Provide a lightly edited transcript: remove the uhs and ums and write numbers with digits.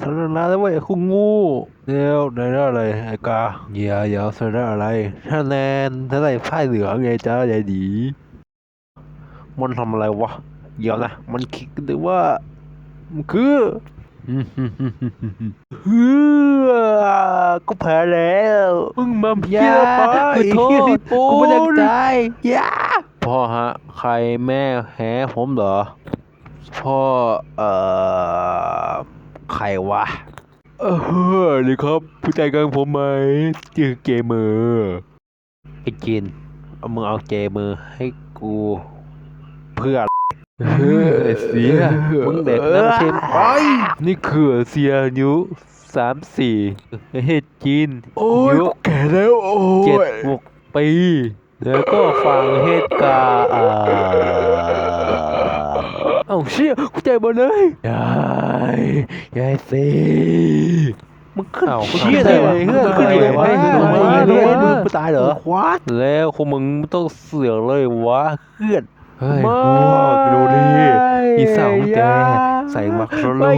สารนาแล้วเว้ยคุณงูเดี๋ยวได้อะไรไอ้กาอย่าสาระอะไรถ้าแนนถ้าได้ผ้าเหลืองไงจ้าใหญ่ดีมันทำอะไรวะเดี๋ยวนะมันคิดหรือว่ามันคือเฮือกูแพ้แล้วมึงมาเพี้ยไปขอโทษปูกูไม่ตั้งใจอย่าพ่อฮะใครแม่แพ้ผมเหรอพ่อใครวะนี่ครับผู้ใจกลางผมไหมชื่อเกมเมอร์ไอ้จินเอามึงเอาเกมเมอร์ให้กูเพื่อเสียมึงเด็กนั่งเชมไปนี่คือเสียอายุ34เฮ็ดจีนอายุแก่แล้วโอ้7-6 ปีแล้วก็ฟังเฮ็ดกาเอ้าเชี่ยกูใจหมดเลยยายสิมึงขึ้นเชี่ยอะไรวะมึงขึ้นยังไงวะมึงตายเหรอควาแล้วคุณมึงต้องเสือกเลยวะเพื่อนเฮ้ยพวกดูดิอีสาวของแกใส่มักโรโล่